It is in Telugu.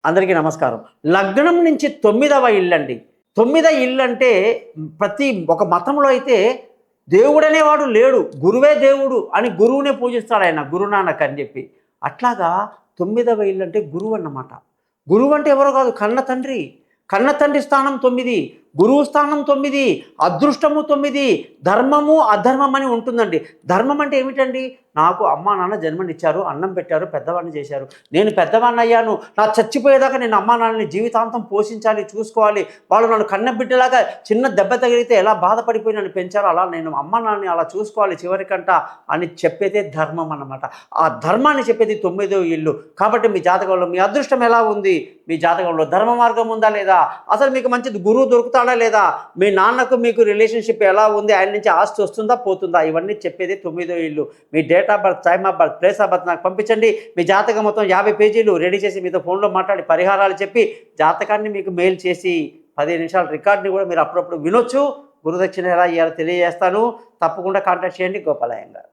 అందరికీ నమస్కారం. లగ్నం నుంచి 9వ ఇల్లండి. 9 ఇల్లు అంటే ప్రతి ఒక మతంలో అయితే దేవుడనేవాడు లేడు. గురువే దేవుడు అని గురువునే పూజిస్తాడాయన. గురునానక్ అని చెప్పి. అట్లాగా 9వ ఇల్లు అంటే గురువు అన్నమాట. గురువు అంటే ఎవరో కాదు, కన్న తండ్రి. కన్న తండ్రి స్థానం 9, గురువు స్థానం 9, అదృష్టము 9, ధర్మము అధర్మం అని ఉంటుందండి. ధర్మం అంటే ఏమిటండి? నాకు అమ్మా నాన్న జన్మనిచ్చారు, అన్నం పెట్టారు, పెద్దవాడిని చేశారు. నేను పెద్దవాడిని అయ్యాను. నా చచ్చిపోయేదాకా నేను అమ్మా నాన్నని జీవితాంతం పోషించాలి, చూసుకోవాలి. వాళ్ళు నన్ను కన్న బిడ్డలాగా చిన్న దెబ్బ తగిలితే ఎలా బాధపడిపోయి నన్ను పెంచారో అలా నేను అమ్మా నాన్నని అలా చూసుకోవాలి చివరికంట అని చెప్పేదే ధర్మం అన్నమాట. ఆ ధర్మాన్ని చెప్పేది 9వ ఇల్లు. కాబట్టి మీ జాతకంలో మీ అదృష్టం ఎలా ఉంది? మీ జాతకంలో ధర్మ మార్గం ఉందా లేదా? అసలు మీకు మంచి గురువు దొరుకుతాడా లేదా? మీ నాన్నకు మీకు రిలేషన్షిప్ ఎలా ఉంది? ఆయన నుంచి ఆస్తి వస్తుందా పోతుందా? ఇవన్నీ చెప్పేది 9వ ఇల్లు. మీ date of birth, time of birth, place of birth నాకు పంపించండి. మీ జాతకం మొత్తం 50 పేజీలు రెడీ చేసి మీతో ఫోన్లో మాట్లాడి పరిహారాలు చెప్పి జాతకాన్ని మీకు మెయిల్ చేసి 15 నిమిషాల రికార్డుని కూడా మీరు అప్పుడప్పుడు వినొచ్చు. గురుదక్షిణ ఎలా ఇవ్వాలో తెలియజేస్తాను. తప్పకుండా కాంటాక్ట్ చేయండి. గోపాలయ్య గారు.